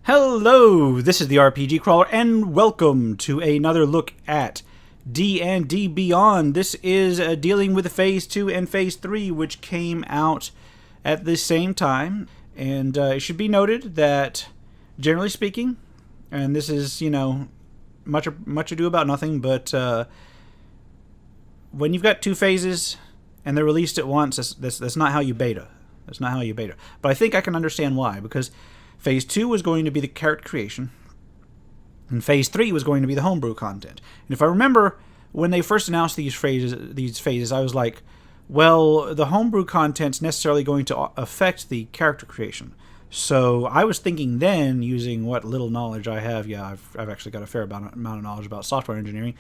Hello, this is the RPG Crawler, and welcome to another look at D&D Beyond. This is dealing with Phase 2 and Phase 3, which came out at the same time. And it should be noted that, generally speaking, and this is, much ado about nothing, but when you've got two phases and they're released at once, that's not how you beta. That's not how you beta. But I think I can understand why, because Phase 2 was going to be the character creation, and Phase 3 was going to be the homebrew content. And if I remember, when they first announced these phases, I was like, well, the homebrew content's necessarily going to affect the character creation. So I was thinking then, using what little knowledge I have, I've actually got a fair amount of knowledge about software engineering,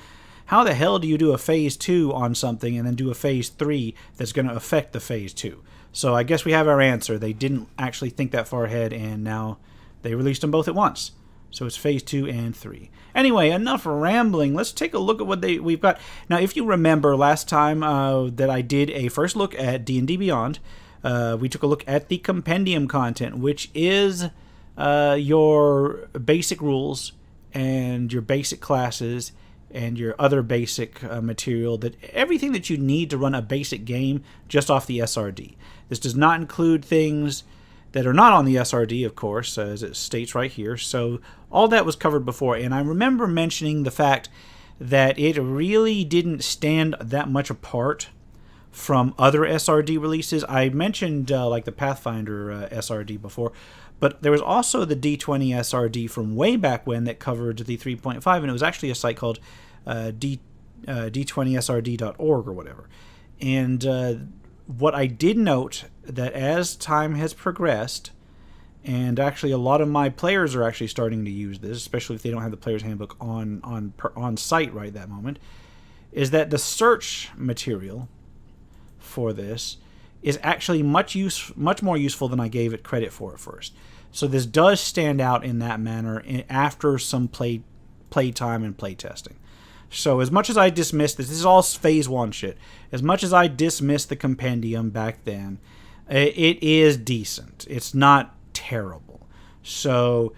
how the hell do you do a Phase 2 on something and then do a Phase 3 that's going to affect the Phase 2? So I guess we have our answer. They didn't actually think that far ahead, and now they released them both at once. So it's Phase 2 and 3. Anyway, enough rambling. Let's take a look at what we've got. Now, if you remember last time that I did a first look at D&D Beyond, we took a look at the compendium content, which is your basic rules and your basic classes and your other basic material, everything that you need to run a basic game just off the SRD. This does not include things that are not on the SRD, of course, as it states right here. So all that was covered before, and I remember mentioning the fact that it really didn't stand that much apart from other SRD releases. I mentioned like the Pathfinder SRD before, but there was also the D20 SRD from way back when that covered the 3.5, and it was actually a site called d20srd.org or whatever. And what I did note, that as time has progressed, and actually a lot of my players are actually starting to use this, especially if they don't have the player's handbook on site right that moment, is that the search material for this is actually much more useful than I gave it credit for at first. So this does stand out in that manner after some play time and play testing. So as much as I dismissed this is all Phase 1 shit. As much as I dismissed the compendium back then, it is decent. It's not terrible. So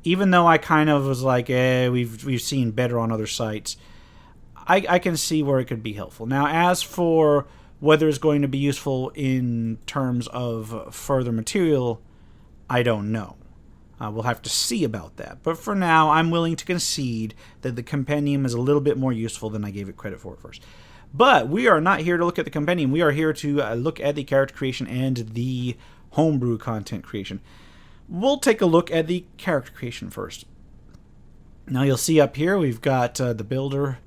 even though I kind of was like, we've seen better on other sites, I can see where it could be helpful. Now, as for whether it's going to be useful in terms of further material, I don't know. We'll have to see about that. But for now, I'm willing to concede that the compendium is a little bit more useful than I gave it credit for at first. But we are not here to look at the compendium. We are here to look at the character creation and the homebrew content creation. We'll take a look at the character creation first. Now you'll see up here we've got the builder.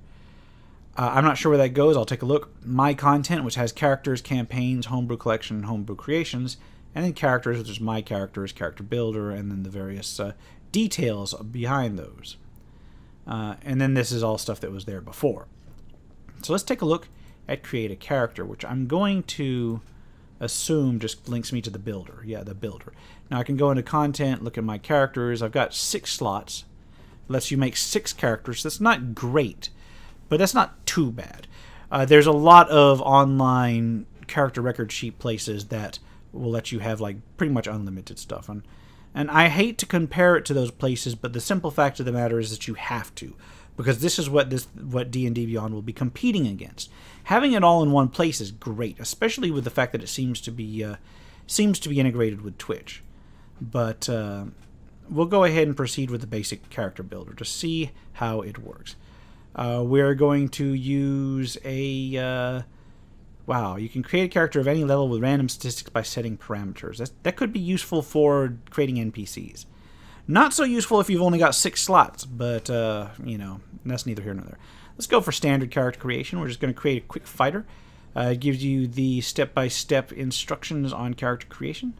I'm not sure where that goes. I'll take a look. My content, which has characters, campaigns, homebrew collection, and homebrew creations. And then characters, which is my characters, character builder, and then the various details behind those. And then this is all stuff that was there before. So let's take a look at create a character, which I'm going to assume just links me to the builder. Yeah, the builder. Now I can go into content, look at my characters. I've got 6 slots. It lets you make 6 characters. That's not great, but that's not too bad. There's a lot of online character record sheet places that will let you have like pretty much unlimited stuff, and I hate to compare it to those places, but the simple fact of the matter is that you have to, because this is what D&D Beyond will be competing against. Having it all in one place is great, especially with the fact that it seems to be integrated with Twitch. But we'll go ahead and proceed with the basic character builder to see how it works. We're going to use a wow, you can create a character of any level with random statistics by setting parameters. That could be useful for creating NPCs. Not so useful if you've only got 6 slots, but, that's neither here nor there. Let's go for standard character creation. We're just going to create a quick fighter. It gives you the step-by-step instructions on character creation.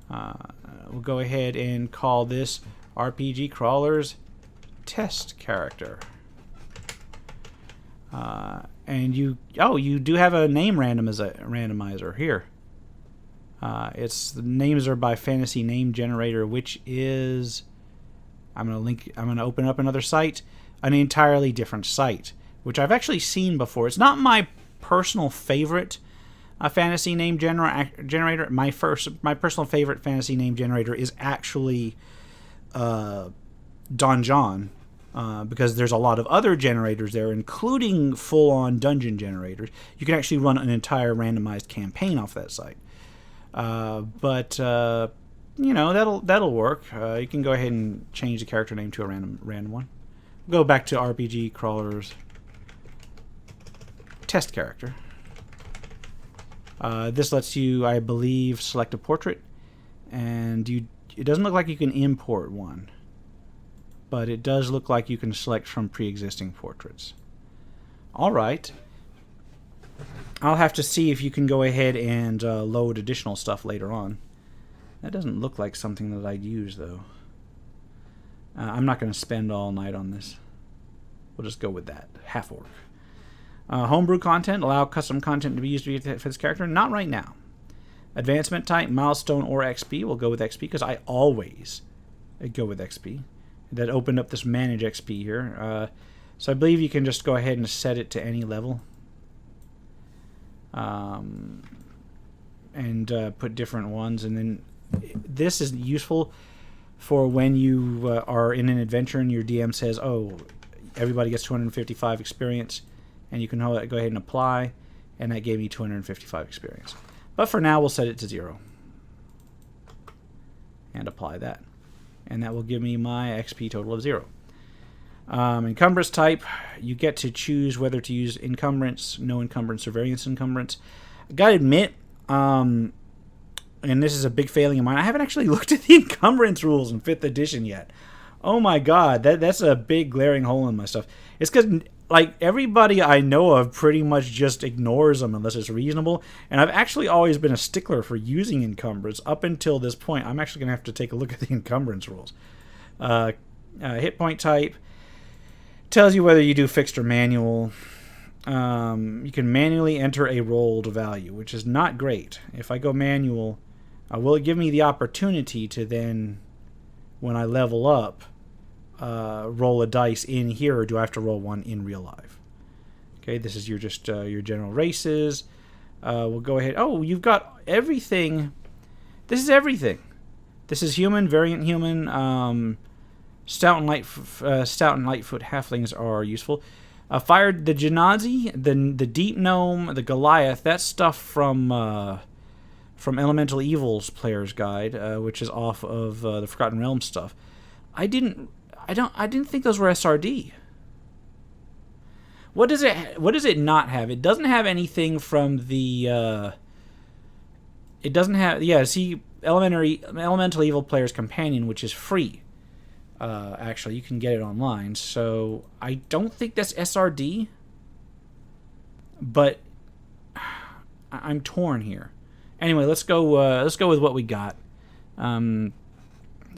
We'll go ahead and call this RPG Crawler's Test Character. And you do have a name randomizer here. The names are by Fantasy Name Generator, which is, I'm gonna open up another site, an entirely different site, which I've actually seen before. It's not my personal favorite, a fantasy name generator. My personal favorite fantasy name generator is actually Don John, because there's a lot of other generators there, including full-on dungeon generators. You can actually run an entire randomized campaign off that site. But you know, that'll work. You can go ahead and change the character name to a random one. Go back to RPG Crawlers test character. This lets you, I believe, select a portrait, and it doesn't look like you can import one, but it does look like you can select from pre-existing portraits. Alright. I'll have to see if you can go ahead and load additional stuff later on. That doesn't look like something that I'd use, though. I'm not going to spend all night on this. We'll just go with that. Half orc. Homebrew content. Allow custom content to be used for this character. Not right now. Advancement type, milestone, or XP. We'll go with XP because I always go with XP. That opened up this manage XP here. So I believe you can just go ahead and set it to any level. And put different ones. And then this is useful for when you are in an adventure and your DM says, oh, everybody gets 255 experience, and you can go ahead and apply, and that gave me 255 experience. But for now, we'll set it to 0 and apply that, and that will give me my XP total of 0. Encumbrance type, you get to choose whether to use encumbrance, no encumbrance, or variance encumbrance. I gotta admit, and this is a big failing of mine, I haven't actually looked at the encumbrance rules in 5th edition yet. Oh my god, that's a big glaring hole in my stuff. It's because, like, everybody I know of pretty much just ignores them unless it's reasonable, and I've actually always been a stickler for using encumbrance up until this point. I'm actually going to have to take a look at the encumbrance rules. Hit point type tells you whether you do fixed or manual. You can manually enter a rolled value, which is not great. If I go manual, will it give me the opportunity to then, when I level up, roll a dice in here, or do I have to roll one in real life? Okay, this is your general races. We'll go ahead. Oh, you've got everything. This is everything. This is human, variant human. Stout and lightfoot halflings are useful. Fired the Genazi, the Deep Gnome, the Goliath. That's stuff from Elemental Evils Player's Guide, which is off of the Forgotten Realms stuff. I didn't think those were SRD. What does it not have? It doesn't have anything from the. It doesn't have. Yeah, see, Elemental Evil Player's Companion, which is free. Actually, you can get it online. So I don't think that's SRD. But I'm torn here. Anyway, let's go with what we got. If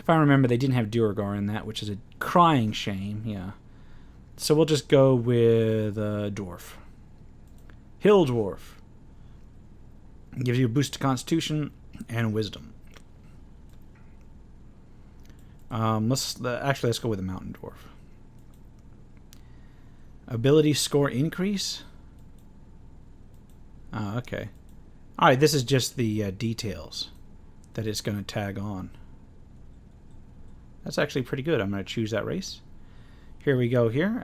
I remember, they didn't have Duergar in that, which is a crying shame. Yeah. So we'll just go with Dwarf. Hill Dwarf. Gives you a boost to Constitution and Wisdom. Let's go with the Mountain Dwarf. Ability score increase. Okay. All right, this is just the details that it's going to tag on. That's actually pretty good. I'm going to choose that race. Here we go here.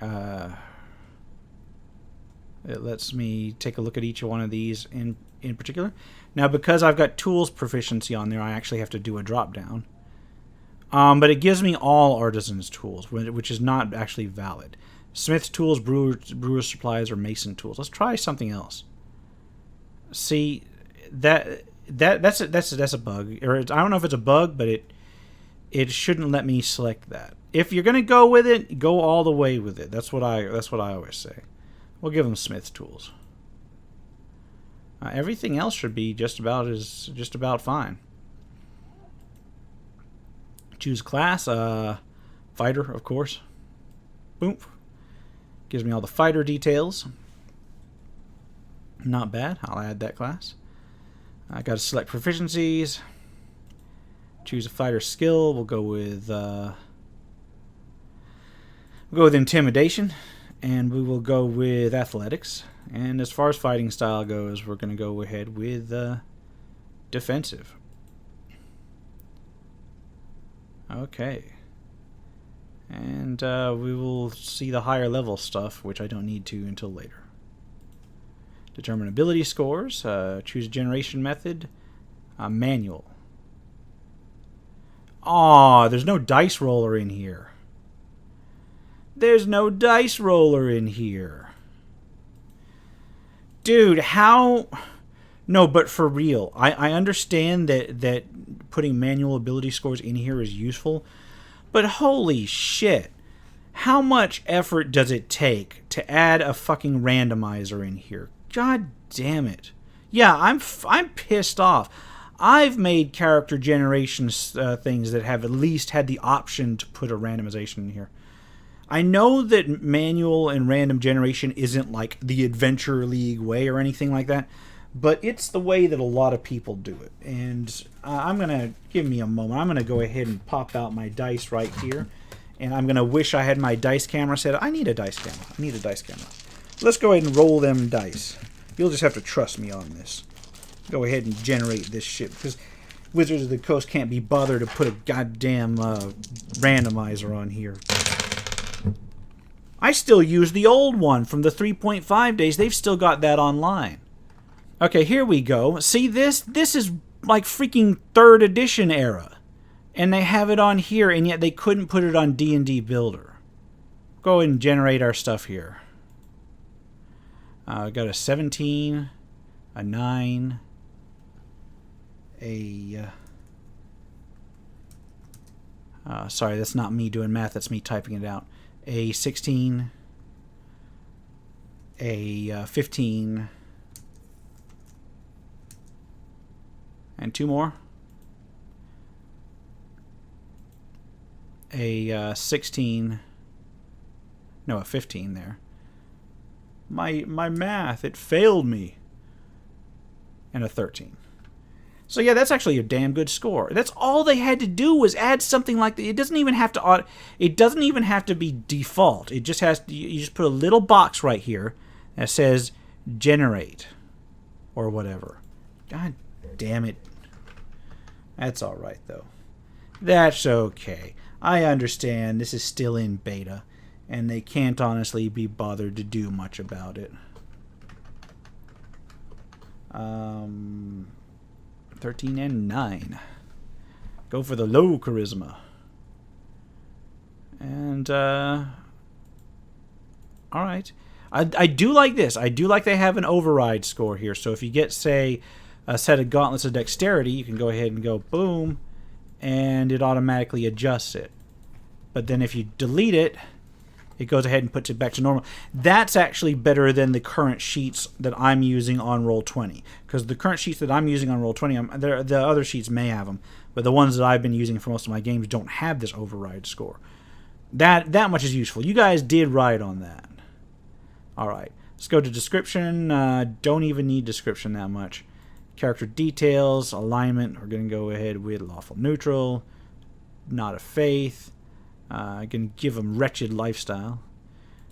It lets me take a look at each one of these in particular. Now, because I've got tools proficiency on there, I actually have to do a drop down. But it gives me all artisans tools, which is not actually valid. Smith tools, brewer's supplies, or mason tools. Let's try something else. See, that's a bug, or I don't know if it's a bug, but it shouldn't let me select that. If you're gonna go with it, go all the way with it. That's what I always say. We'll give them Smith tools. Everything else should be just about fine. Choose class, fighter, of course. Boom. Gives me all the fighter details. Not bad. I'll add that class. I got to select proficiencies. Choose a fighter skill. We'll go with intimidation, and we will go with athletics. And as far as fighting style goes, we're going to go ahead with defensive. Okay. And we will see the higher level stuff, which I don't need to until later. Determine ability scores. Choose a generation method. Manual. Aw, there's no dice roller in here. There's no dice roller in here. Dude, how... No, but for real, I understand that putting manual ability scores in here is useful, but holy shit, how much effort does it take to add a fucking randomizer in here? God damn it. Yeah, I'm pissed off. I've made character generation things that have at least had the option to put a randomization in here. I know that manual and random generation isn't like the Adventure League way or anything like that, but it's the way that a lot of people do it. And I'm going to, give me a moment, I'm going to go ahead and pop out my dice right here. And I'm going to wish I had my dice camera set. I need a dice camera. I need a dice camera. Let's go ahead and roll them dice. You'll just have to trust me on this. Go ahead and generate this shit, because Wizards of the Coast can't be bothered to put a goddamn randomizer on here. I still use the old one from the 3.5 days. They've still got that online. Okay, here we go. See this? This is like freaking 3rd edition era. And they have it on here, and yet they couldn't put it on D&D Builder. Go ahead and generate our stuff here. Got a 17, a 9, sorry, that's not me doing math, that's me typing it out. A 16, a 15, and 2 more. A 16, no, a 15 there. My math, it failed me. And a 13. So yeah, that's actually a damn good score. That's all they had to do was add something like that. It doesn't even have to be default. It just has to, you just put a little box right here that says generate or whatever. God damn it. That's all right though. That's okay. I understand this is still in beta and they can't honestly be bothered to do much about it. 13 and 9. Go for the low charisma. And, alright. I do like this. I do like they have an override score here. So if you get, say, a set of gauntlets of dexterity, you can go ahead and go boom, and it automatically adjusts it. But then if you delete it, it goes ahead and puts it back to normal. That's actually better than the current sheets that I'm using on Roll20. Because the current sheets that I'm using on Roll20, the other sheets may have them, but the ones that I've been using for most of my games don't have this override score. That much is useful. You guys did right on that. Alright, let's go to description. Don't even need description that much. Character details, alignment, we're going to go ahead with lawful neutral, not a faith. I'm going to give them wretched lifestyle.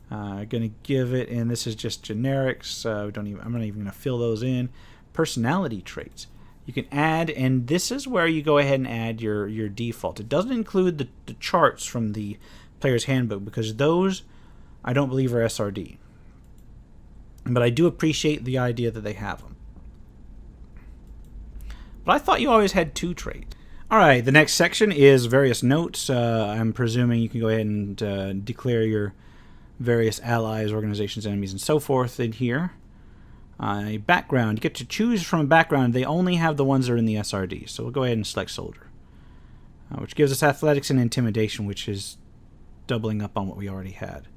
Going to give it, and this is just generics. I'm not even going to fill those in. Personality traits. You can add, and this is where you go ahead and add your default. It doesn't include the charts from the player's handbook because those I don't believe are SRD. But I do appreciate the idea that they have them. But I thought you always had 2 traits. Alright, the next section is various notes. I'm presuming you can go ahead and declare your various allies, organizations, enemies, and so forth in here. A background. You get to choose from a background. They only have the ones that are in the SRD. So we'll go ahead and select soldier. Which gives us athletics and intimidation, which is doubling up on what we already had.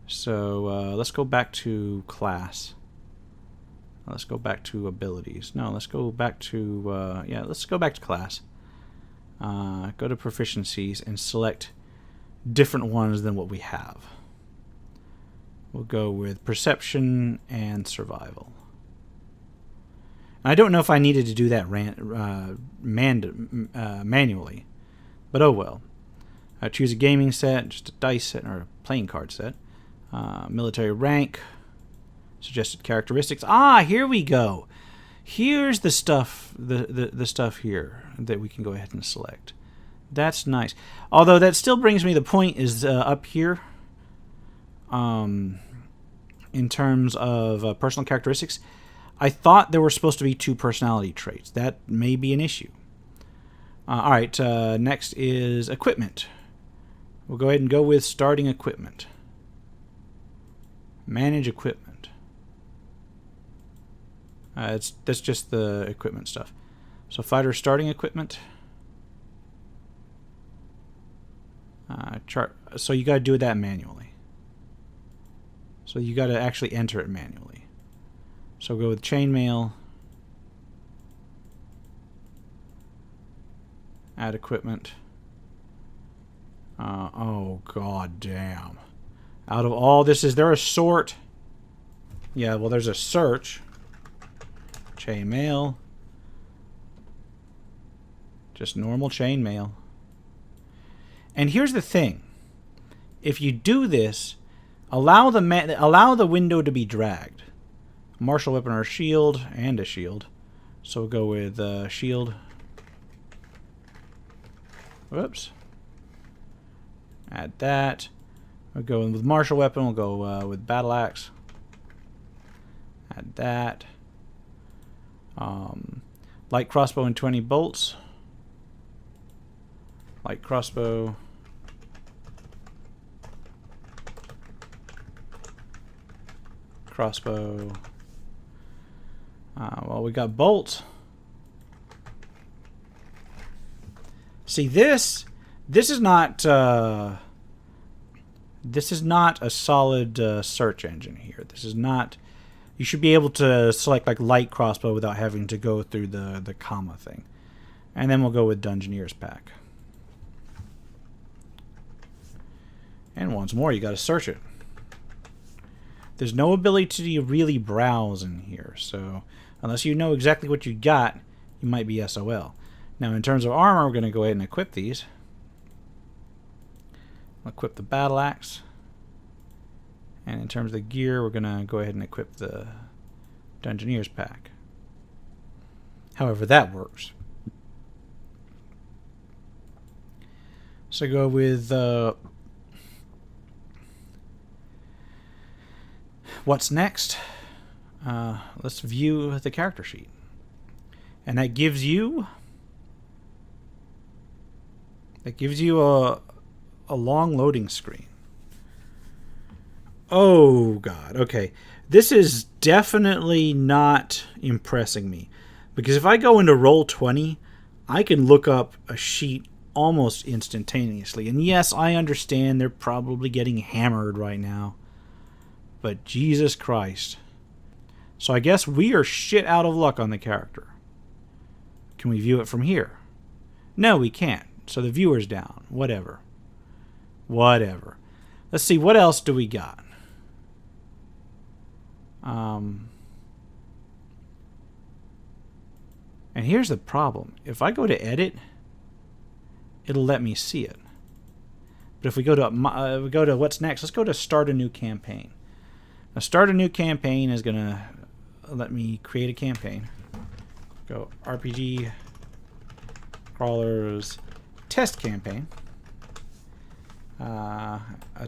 So let's go back to class. Let's go back to abilities. No, let's go back to, let's go back to class. Go to proficiencies and select different ones than what we have. We'll go with perception and survival. And I don't know if I needed to do that manually, but oh well. Choose a gaming set, just a dice set or a playing card set. Military rank, Suggested characteristics. Ah, here we go. Here's the stuff, the stuff here that we can go ahead and select. That's nice. Although that still brings me, the point is up here. In terms of personal characteristics, I thought there were supposed to be 2 personality traits. That may be an issue. All right, next is equipment. We'll go ahead and go with starting equipment. Manage equipment. That's just the equipment stuff. So fighter starting equipment. Chart. So you got to do that manually. So you got to actually enter it manually. So go with chainmail. Add equipment. Oh god damn! Out of all this, is there a sort? Yeah, well, there's a search. Chainmail. Just normal chainmail. And here's the thing: if you do this, allow the window to be dragged. Martial weapon or shield, and a shield. So we'll go with shield. Whoops. Add that. We'll go in with martial weapon. We'll go with battle axe. Add that. Light crossbow and 20 bolts. Light crossbow. Crossbow. Well, we got bolts. See, this is not a solid search engine here. This is not. You should be able to select like light crossbow without having to go through the comma thing. And then we'll go with Dungeoneer's pack. And once more, you got to search it. There's no ability to really browse in here, so unless you know exactly what you got, you might be SOL. Now, in terms of armor, we're going to go ahead and equip these. We'll equip the battle axe. And in terms of the gear, we're going to go ahead and equip the Dungeoneer's pack. However that works. So go with what's next? Let's view the character sheet. And that gives you a long loading screen. Oh god, okay. This is definitely not impressing me. Because if I go into Roll20, I can look up a sheet almost instantaneously. And yes, I understand they're probably getting hammered right now. But Jesus Christ. So I guess we are shit out of luck on the character. Can we view it from here? No, we can't. So the viewer's down. Whatever. Let's see, what else do we got? And here's the problem. If I go to edit, it'll let me see it. But if we go to what's next, let's go to start a new campaign. Now, start a new campaign is going to let me create a campaign. Go RPG Crawlers test campaign. A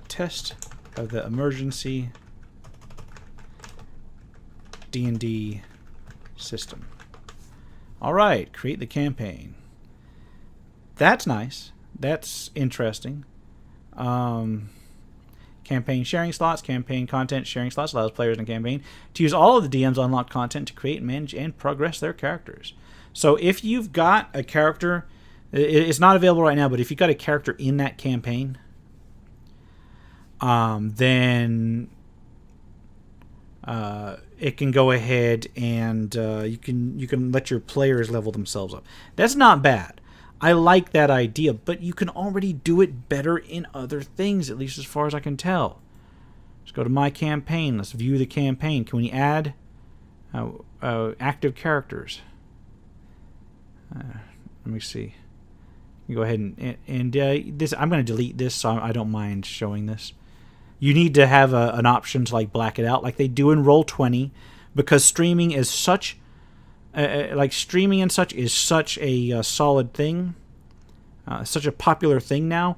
test of the emergency D&D system. Alright, create the campaign. That's nice. That's interesting. Campaign sharing slots, campaign content sharing slots allows players in a campaign to use all of the DM's unlocked content to create, manage, and progress their characters. So if you've got a character, it's not available right now, but if you've got a character in that campaign, then it can go ahead and you can let your players level themselves up. That's not bad. I like that idea, but you can already do it better in other things, at least as far as I can tell. Let's go to my campaign. Let's view the campaign. Can we add active characters? Let me see. You go ahead and this. I'm going to delete this, so I don't mind showing this. You need to have an option to like black it out, like they do in Roll20, because streaming is such, like streaming and such is such a solid thing, such a popular thing now.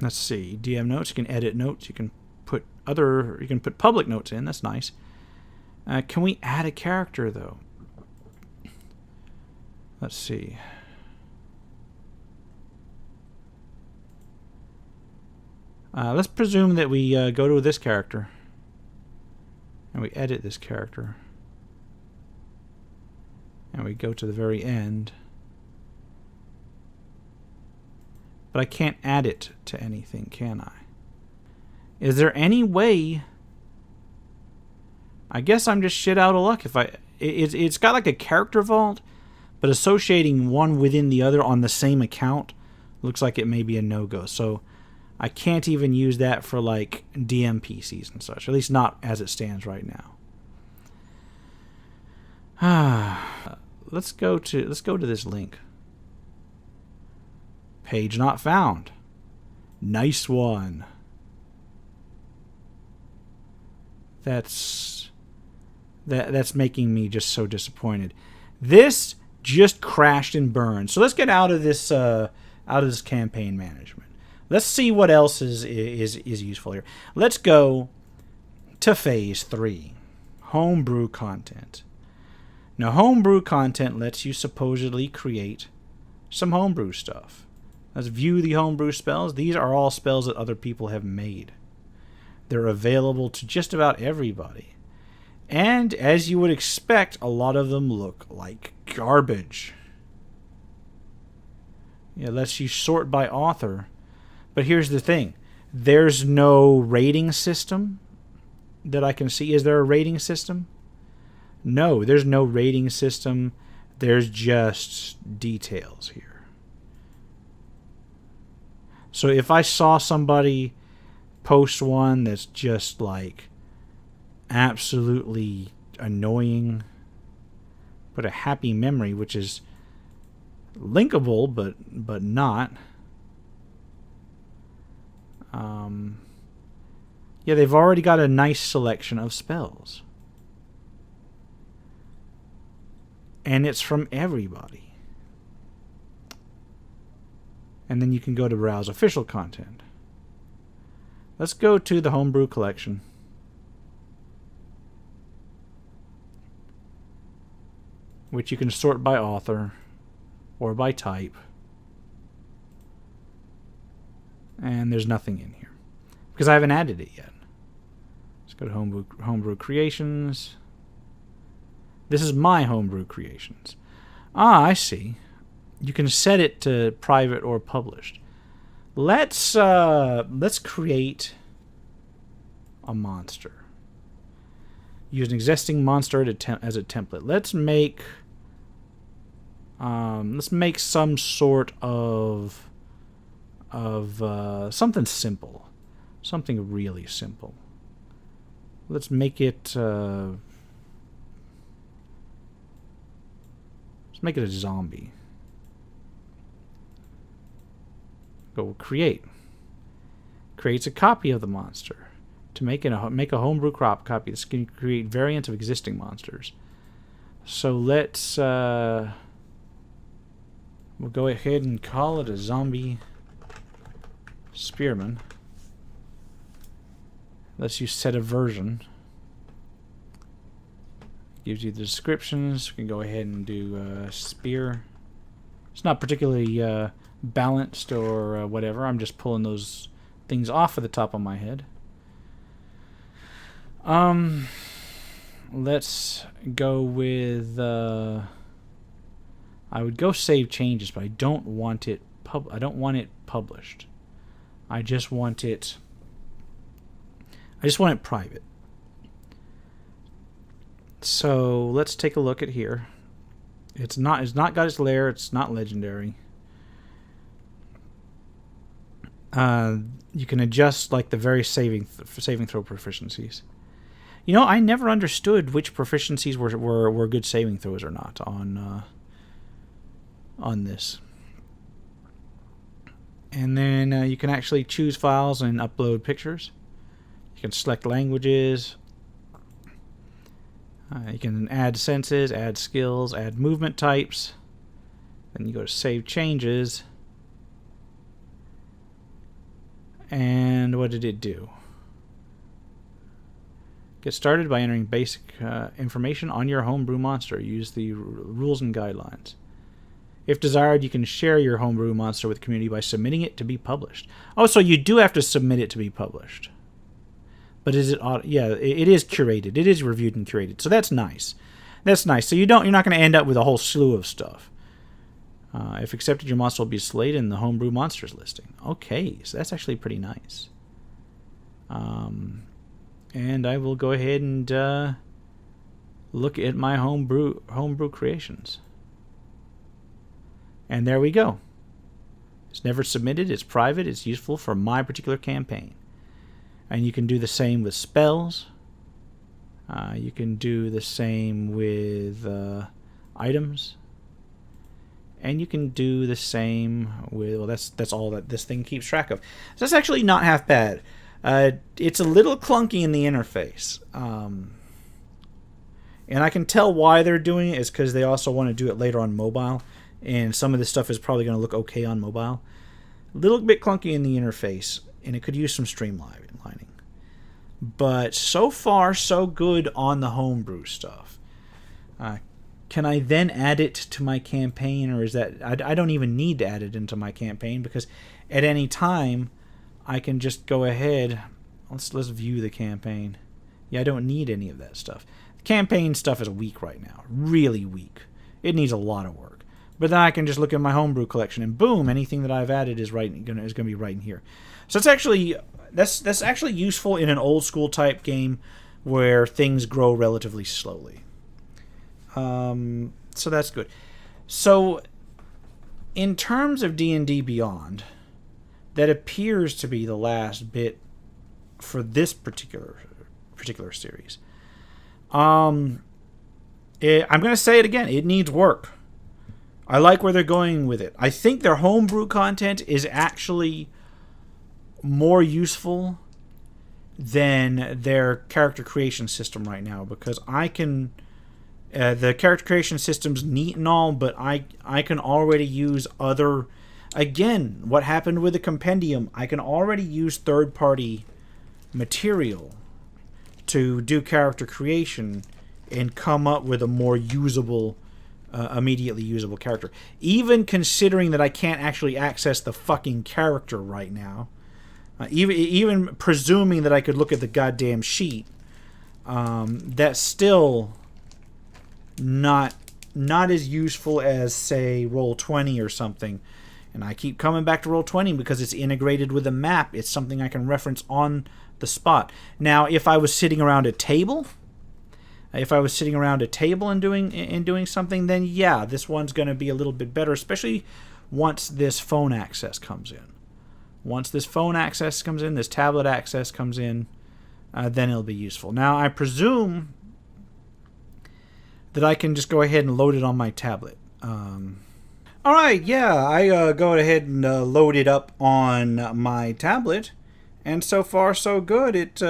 Let's see, DM notes. You can edit notes. You can put public notes in. That's nice. Can we add a character though? Let's see. Let's presume that we go to this character and we edit this character, and we go to the very end. But I can't add it to anything, can I? Is there any way? I guess I'm just shit out of luck if it's got like a character vault, but associating one within the other on the same account looks like it may be a no-go. So I can't even use that for like DM PCs and such, at least not as it stands right now. Let's go to this link. Page not found. Nice one. That's making me just so disappointed. This just crashed and burned. So let's get out of this campaign management. Let's see what else is useful here. Let's go to phase 3. Homebrew content. Now homebrew content lets you supposedly create some homebrew stuff. Let's view the homebrew spells. These are all spells that other people have made. They're available to just about everybody. And as you would expect, a lot of them look like garbage. It lets you sort by author. But here's the thing. There's no rating system that I can see. Is there a rating system? No, there's no rating system. There's just details here. So if I saw somebody post one that's just like absolutely annoying, but a happy memory, which is linkable but not. Yeah, they've already got a nice selection of spells. And it's from everybody. And then you can go to browse official content. Let's go to the Homebrew collection. Which you can sort by author or by type. And there's nothing in here because I haven't added it yet. Let's go to Homebrew Creations. This is my Homebrew Creations. Ah, I see. You can set it to private or published. Let's create a monster. Use an existing monster as a template. Let's make some sort of something simple, something really simple. Let's make it a zombie. Go create. Creates a copy of the monster. To make a homebrew copy, this can create variants of existing monsters. So let's we'll go ahead and call it a zombie spearman. Lets you set a version. Gives you the descriptions. We can go ahead and do spear. It's not particularly balanced or whatever. I'm just pulling those things off of the top of my head. Let's go with I would go save changes, but I don't want it published. I just want it private. So let's take a look at here. It's not got its lair. It's not legendary. You can adjust like the various saving throw proficiencies. You know, I never understood which proficiencies were good saving throws or not on this. And then you can actually choose files and upload pictures. You can select languages. You can add senses, add skills, add movement types. Then you go to Save Changes. And what did it do? Get started by entering basic information on your homebrew monster. Use the rules and guidelines. If desired, you can share your homebrew monster with the community by submitting it to be published. Oh, so you do have to submit it to be published. But is it? Yeah, it is curated. It is reviewed and curated. So that's nice. That's nice. So you're not going to end up with a whole slew of stuff. If accepted, your monster will be displayed in the homebrew monsters listing. Okay, so that's actually pretty nice. And I will go ahead and look at my homebrew creations. And there we go. It's never submitted. It's private. It's useful for my particular campaign. And you can do the same with spells. You can do the same with items. And you can do the same with... Well, that's all that this thing keeps track of. So that's actually not half bad. It's a little clunky in the interface. And I can tell why they're doing it is because they also want to do it later on mobile. And some of this stuff is probably going to look okay on mobile. A little bit clunky in the interface, and it could use some streamlining. But so far, so good on the homebrew stuff. Can I then add it to my campaign, or is that... I don't even need to add it into my campaign, because at any time, I can just go ahead... Let's view the campaign. Yeah, I don't need any of that stuff. The campaign stuff is weak right now. Really weak. It needs a lot of work. But then I can just look at my homebrew collection, and boom, anything that I've added is going to be right in here. So it's actually that's actually useful in an old school type game where things grow relatively slowly. So that's good. So in terms of D&D Beyond, that appears to be the last bit for this particular series. I'm going to say it again. It needs work. I like where they're going with it. I think their homebrew content is actually more useful than their character creation system right now, because I can... the character creation system's neat and all, but I can already use other... Again, what happened with the compendium, I can already use third-party material to do character creation and come up with a more usable... immediately usable character. Even considering that I can't actually access the fucking character right now. Even presuming that I could look at the goddamn sheet. That's still not as useful as, say, Roll20 or something. And I keep coming back to Roll20 because it's integrated with a map. It's something I can reference on the spot. Now, if I was sitting around a table... and doing something, then yeah, this one's going to be a little bit better, especially once this phone access comes in. Once this phone access comes in, this tablet access comes in, then it'll be useful. Now, I presume that I can just go ahead and load it on my tablet. All right, yeah, I go ahead and load it up on my tablet, and so far so good. It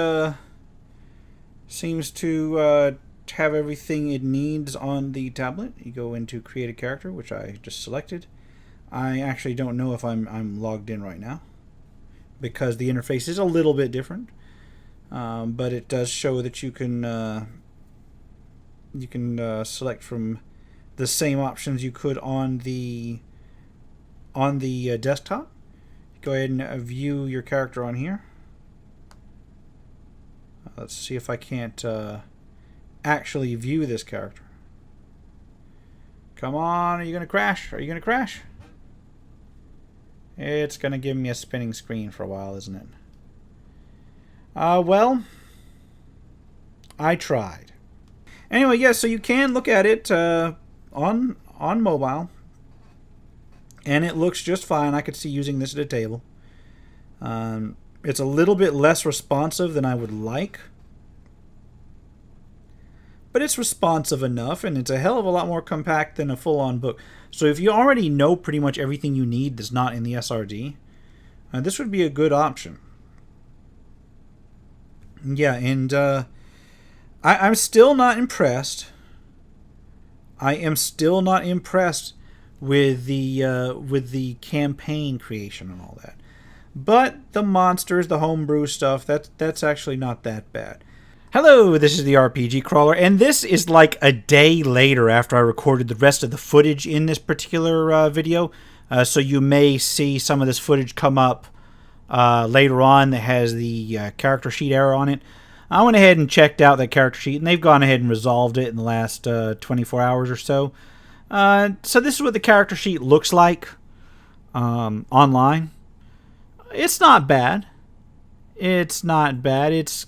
seems to have everything it needs on the tablet. You go into create a character, which I just selected. I actually don't know if I'm logged in right now because the interface is a little bit different, but it does show that you can select from the same options you could on the desktop. Go ahead and view your character on here. Let's see if I can't actually view this character. Come on, are you going to crash? Are you going to crash? It's going to give me a spinning screen for a while, isn't it? Well, I tried. Anyway, yeah, so you can look at it on mobile, and it looks just fine. I could see using this at a table. It's a little bit less responsive than I would like, but it's responsive enough, and it's a hell of a lot more compact than a full-on book. So if you already know pretty much everything you need that's not in the SRD, This would be a good option. Yeah, and I'm still not impressed. I am still not impressed with the campaign creation and all that. But the monsters, the homebrew stuff, that's actually not that bad. Hello, this is the RPG Crawler, and this is like a day later after I recorded the rest of the footage in this particular video. So you may see some of this footage come up later on that has the character sheet error on it. I went ahead and checked out that character sheet, and they've gone ahead and resolved it in the last 24 hours or so. So this is what the character sheet looks like online. It's not bad. It's not bad. It's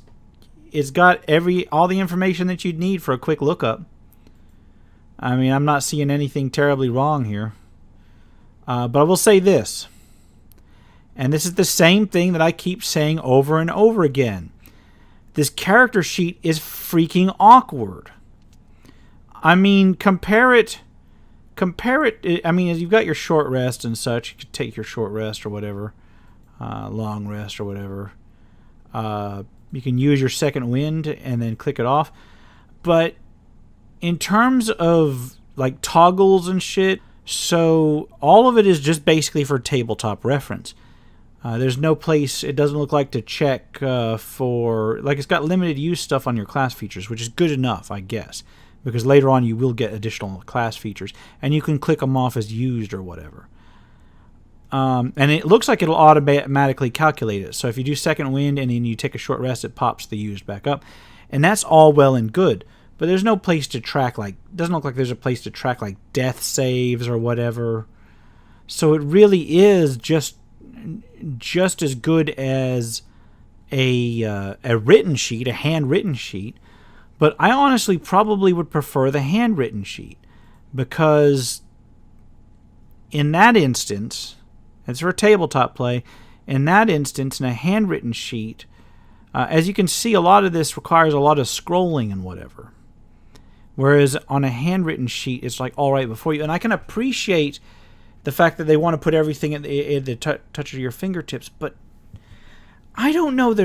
got all the information that you'd need for a quick lookup. I mean, I'm not seeing anything terribly wrong here. But I will say this. And this is the same thing that I keep saying over and over again. This character sheet is freaking awkward. I mean, compare it. I mean, you've got your short rest and such. You could take your short rest or whatever. Long rest or whatever. You can use your second wind and then click it off. But in terms of like toggles and shit, so all of it is just basically for tabletop reference. There's no place, it doesn't look like, to check for, like, it's got limited use stuff on your class features, which is good enough, I guess, because later on you will get additional class features, and you can click them off as used or whatever. And it looks like it'll automatically calculate it. So if you do second wind and then you take a short rest, it pops the used back up. And that's all well and good. But there's no place to track, like, doesn't look like there's a place to track, like, death saves or whatever. So it really is just as good as a written sheet, a handwritten sheet. But I honestly probably would prefer the handwritten sheet, because in that instance, it's for tabletop play, in that instance, in a handwritten sheet, as you can see, a lot of this requires a lot of scrolling and whatever. Whereas on a handwritten sheet, it's like all right before you. And I can appreciate the fact that they want to put everything at the touch of your fingertips, but I don't know.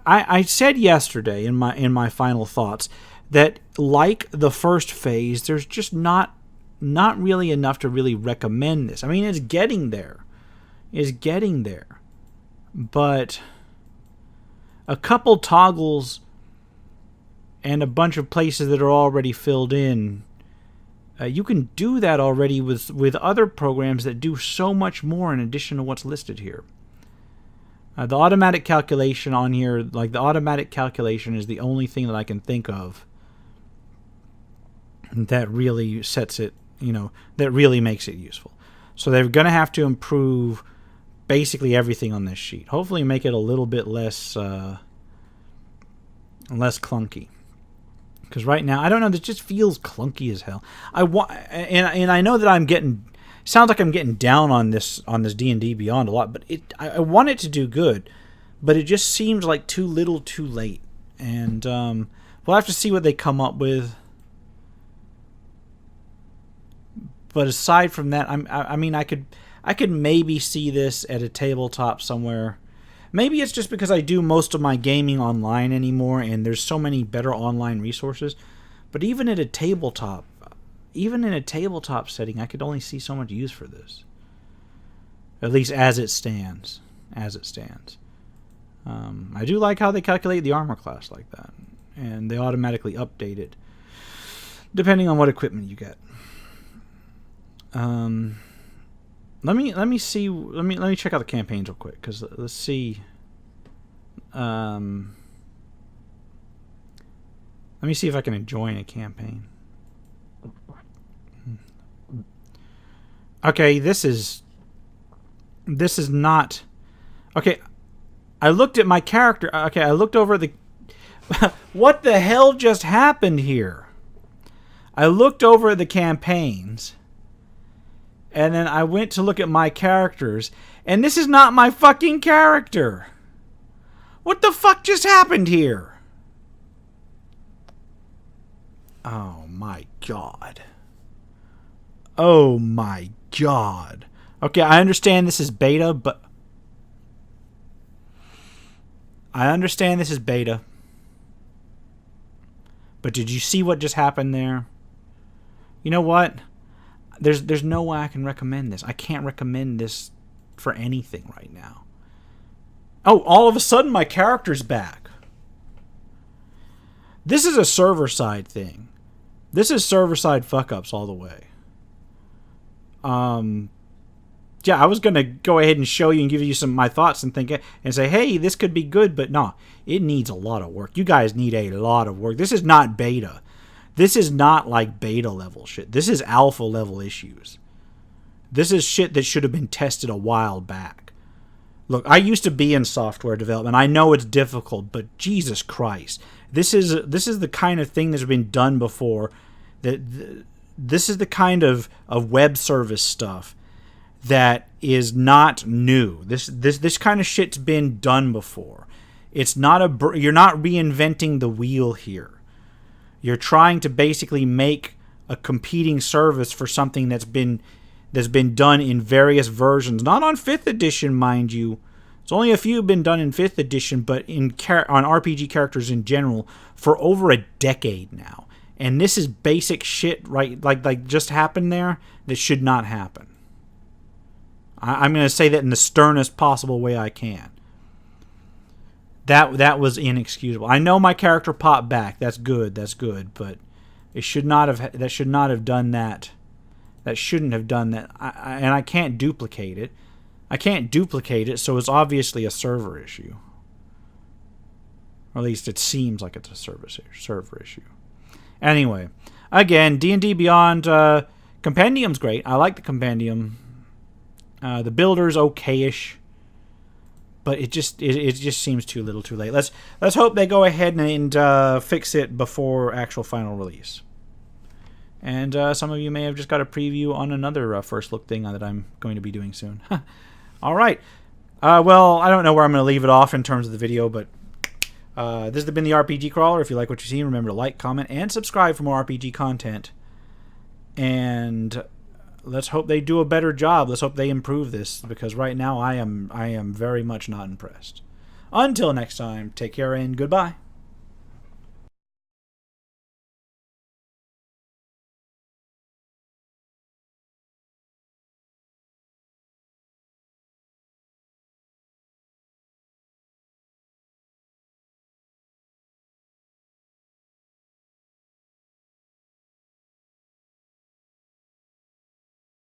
I said yesterday in my final thoughts that, like the first phase, there's just not really enough to really recommend this. I mean, it's getting there. But a couple toggles and a bunch of places that are already filled in, you can do that already with other programs that do so much more in addition to what's listed here. The automatic calculation on here, like the automatic calculation is the only thing that I can think of that really sets it, that really makes it useful. So they're going to have to improve basically everything on this sheet. Hopefully make it a little bit less clunky. Because right now, I don't know, this just feels clunky as hell. And I know that I'm getting, sounds like I'm getting down on this D&D Beyond a lot, but I want it to do good, but it just seems like too little, too late. And we'll have to see what they come up with. But aside from that, I mean, I could maybe see this at a tabletop somewhere. Maybe it's just because I do most of my gaming online anymore, and there's so many better online resources. But even in a tabletop setting, I could only see so much use for this. At least as it stands. I do like how they calculate the armor class like that, and they automatically update it depending on what equipment you get. Let me see. Let me check out the campaigns real quick, because let's see. Let me see if I can join a campaign. Okay, this is not. Okay, I looked at my character. Okay, I looked over the. What the hell just happened here? I looked over the campaigns. And then I went to look at my characters, and this is not my fucking character. What the fuck just happened here? Oh my god. Oh my god. Okay, I understand this is beta, but... But did you see what just happened there? You know what? There's no way I can recommend this. I can't recommend this for anything right now. Oh, all of a sudden my character's back. This is a server-side thing. This is server-side fuck-ups all the way. Yeah, I was going to go ahead and show you and give you some my thoughts and think and say, hey, this could be good, but no, it needs a lot of work. You guys need a lot of work. This is not beta. This is not like beta level shit. This is alpha level issues. This is shit that should have been tested a while back. Look, I used to be in software development. I know it's difficult, but Jesus Christ. This is the kind of thing that's been done before. This is the kind of web service stuff that is not new. This kind of shit's been done before. It's not you're not reinventing the wheel here. You're trying to basically make a competing service for something that's been done in various versions. Not on 5th edition, mind you. It's only a few have been done in 5th edition, but on RPG characters in general for over a decade now. And this is basic shit, right? Like just happened there that should not happen. I'm going to say that in the sternest possible way I can. That was inexcusable. I know my character popped back. That's good. But it should not have. That should not have done that. That shouldn't have done that. And I can't duplicate it. So it's obviously a server issue. Or at least it seems like it's a server issue. Anyway, again, D&D Beyond Compendium's great. I like the Compendium. The builder's okay-ish, but it just seems too little, too late. Let's hope they go ahead and fix it before actual final release. And some of you may have just got a preview on another first look thing that I'm going to be doing soon. All right. Well, I don't know where I'm going to leave it off in terms of the video, but this has been the RPG Crawler. If you like what you see, remember to like, comment, and subscribe for more RPG content. And let's hope they do a better job. Let's hope they improve this, because right now I am very much not impressed. Until next time, take care and goodbye.